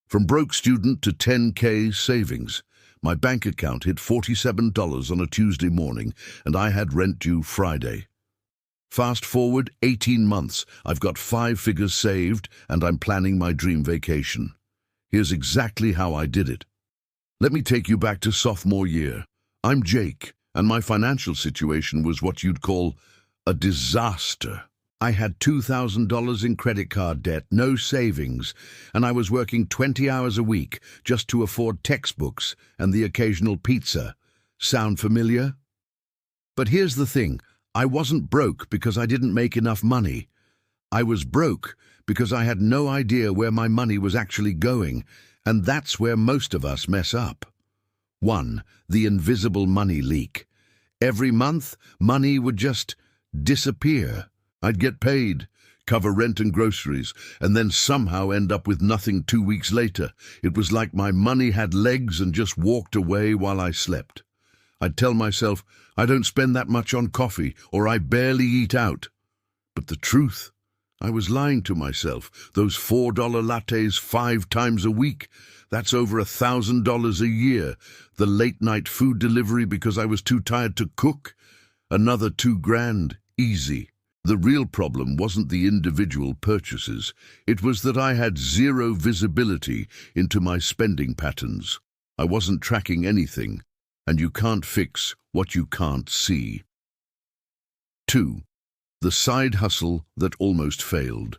From broke student to 10K savings. My bank account hit $47 on a Tuesday morning, and I had rent due Friday. Fast forward 18 months, I've got 5 figures saved, and I'm planning my dream vacation. Here's exactly how I did it. Let me take you back to sophomore year. I'm Jake, and my financial situation was what you'd call a disaster. I had $2,000 in credit card debt, no savings, and I was working 20 hours a week just to afford textbooks and the occasional pizza. Sound familiar? But here's the thing, I wasn't broke because I didn't make enough money. I was broke because I had no idea where my money was actually going, and that's where most of us mess up. 1. The invisible money leak. Every month, money would just disappear. I'd get paid, cover rent and groceries, and then somehow end up with nothing 2 weeks later. It was like my money had legs and just walked away while I slept. I'd tell myself, I don't spend that much on coffee, or I barely eat out. But the truth, I was lying to myself. Those $4 lattes 5 times a week, that's over $1,000 a year. The late-night food delivery because I was too tired to cook, another $2,000, easy. The real problem wasn't the individual purchases. It was that I had zero visibility into my spending patterns. I wasn't tracking anything, and you can't fix what you can't see. 2. The side hustle that almost failed.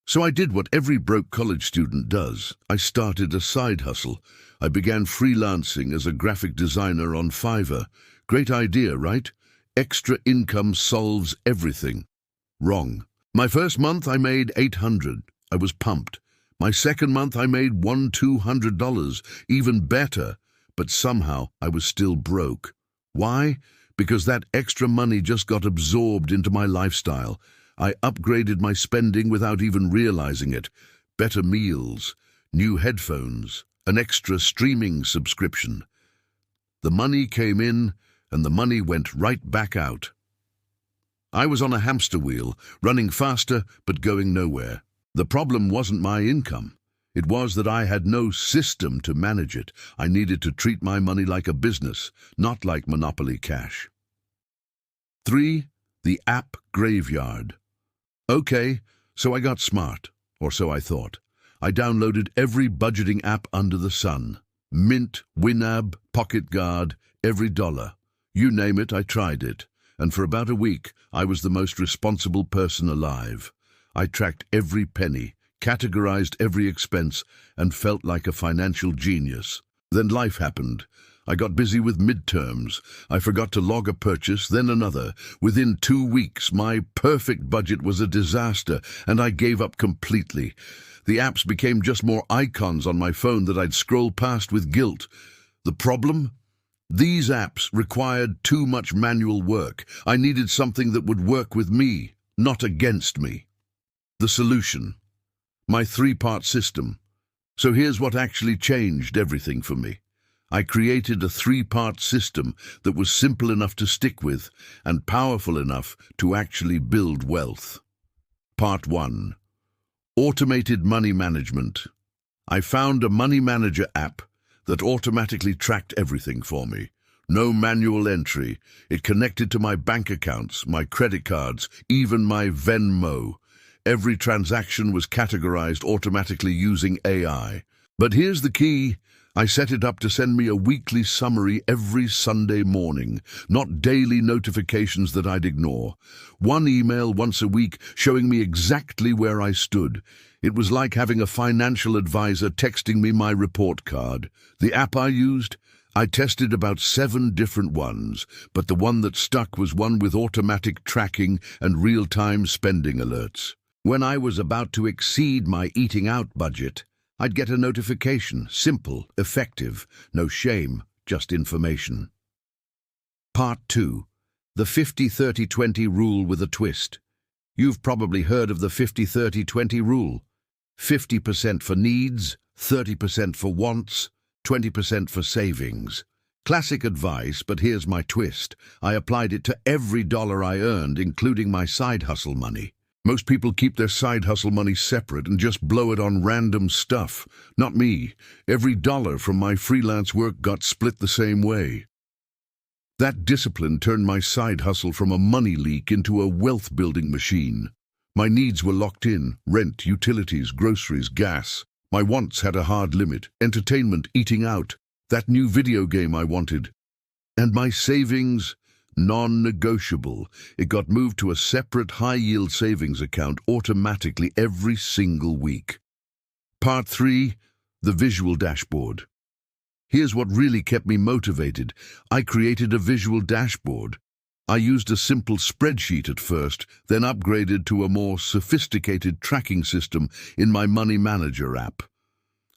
So I did what every broke college student does. I started a side hustle. I began freelancing as a graphic designer on Fiverr. Great idea, right? Extra income solves everything. Wrong. My first month I made $800. I was pumped. My second month I made $200, even better, but somehow I was still broke. Why? Because that extra money just got absorbed into my lifestyle. I upgraded my spending without even realizing it. Better meals, new headphones, an extra streaming subscription. The money came in, and the money went right back out. I was on a hamster wheel, running faster but going nowhere. The problem wasn't my income. It was that I had no system to manage it. I needed to treat my money like a business, not like Monopoly cash. 3. The app graveyard. Okay, so I got smart, or so I thought. I downloaded every budgeting app under the sun. Mint, Winab, Pocket Guard, every dollar. You name it, I tried it, and for about a week, I was the most responsible person alive. I tracked every penny, categorized every expense, and felt like a financial genius. Then life happened. I got busy with midterms. I forgot to log a purchase, then another. Within 2 weeks, my perfect budget was a disaster, and I gave up completely. The apps became just more icons on my phone that I'd scroll past with guilt. The problem? These apps required too much manual work. I needed something that would work with me, not against me. The solution? My 3-part system. So here's what actually changed everything for me. I created a 3-part system that was simple enough to stick with and powerful enough to actually build wealth. Part 1. Automated money management. I found a money manager app that automatically tracked everything for me. No manual entry. It connected to my bank accounts, my credit cards, even my Venmo. Every transaction was categorized automatically using AI. But here's the key. I set it up to send me a weekly summary every Sunday morning, not daily notifications that I'd ignore. One email once a week showing me exactly where I stood. It was like having a financial advisor texting me my report card. The app I used? I tested about 7 different ones, but the one that stuck was one with automatic tracking and real-time spending alerts. When I was about to exceed my eating out budget, I'd get a notification, simple, effective, no shame, just information. Part 2. The 50-30-20 rule with a twist. You've probably heard of the 50-30-20 rule. 50% for needs, 30% for wants, 20% for savings. Classic advice, but here's my twist. I applied it to every dollar I earned, including my side hustle money. Most people keep their side hustle money separate and just blow it on random stuff. Not me. Every dollar from my freelance work got split the same way. That discipline turned my side hustle from a money leak into a wealth-building machine. My needs were locked in: rent, utilities, groceries, gas. My wants had a hard limit: entertainment, eating out, that new video game I wanted. And my savings? Non-negotiable. It got moved to a separate high-yield savings account automatically every single week. Part 3. The visual dashboard. Here's what really kept me motivated. I created a visual dashboard. I used a simple spreadsheet at first, then upgraded to a more sophisticated tracking system in my Money Manager app.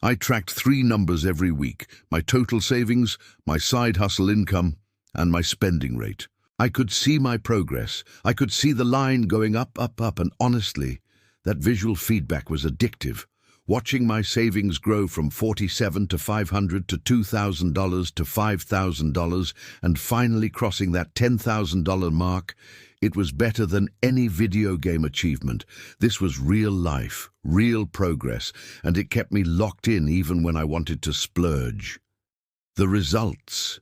I tracked 3 numbers every week: my total savings, my side hustle income, and my spending rate. I could see my progress. I could see the line going up, and honestly, that visual feedback was addictive. Watching my savings grow from $47 to $500 to $2,000 to $5,000 and finally crossing that $10,000 mark, it was better than any video game achievement. This was real life, real progress, and it kept me locked in even when I wanted to splurge. The results.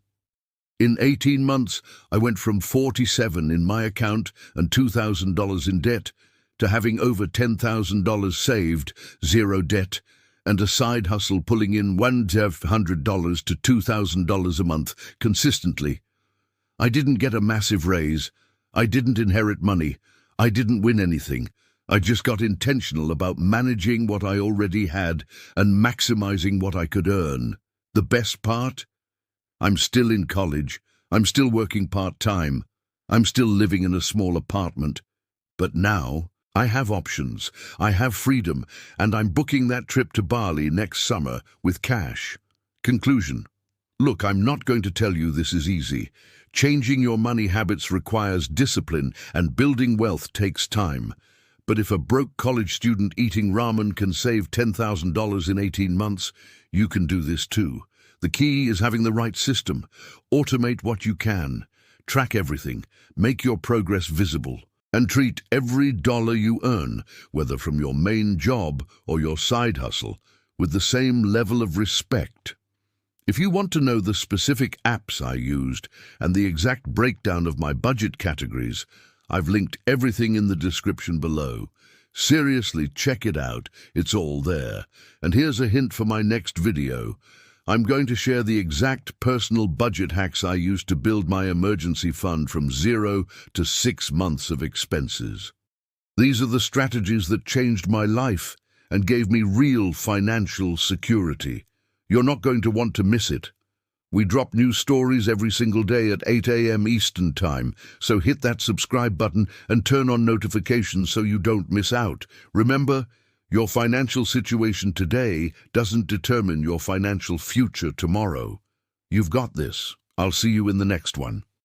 In 18 months, I went from $47 in my account and $2,000 in debt to having over $10,000 saved, 0 debt, and a side hustle pulling in $100 to $2,000 a month consistently. I didn't get a massive raise. I didn't inherit money. I didn't win anything. I just got intentional about managing what I already had and maximizing what I could earn. The best part? I'm still in college. I'm still working part-time. I'm still living in a small apartment. But now, I have options. I have freedom, and I'm booking that trip to Bali next summer with cash. Conclusion. Look, I'm not going to tell you this is easy. Changing your money habits requires discipline, and building wealth takes time. But if a broke college student eating ramen can save $10,000 in 18 months, you can do this too. The key is having the right system. Automate what you can. Track everything. Make your progress visible. And treat every dollar you earn, whether from your main job or your side hustle, with the same level of respect. If you want to know the specific apps I used and the exact breakdown of my budget categories, I've linked everything in the description below. Seriously, check it out. It's all there. And here's a hint for my next video. I'm going to share the exact personal budget hacks I used to build my emergency fund from 0 to 6 months of expenses. These are the strategies that changed my life and gave me real financial security. You're not going to want to miss it. We drop new stories every single day at 8 a.m. Eastern Time, so hit that subscribe button and turn on notifications so you don't miss out. Remember, your financial situation today doesn't determine your financial future tomorrow. You've got this. I'll see you in the next one.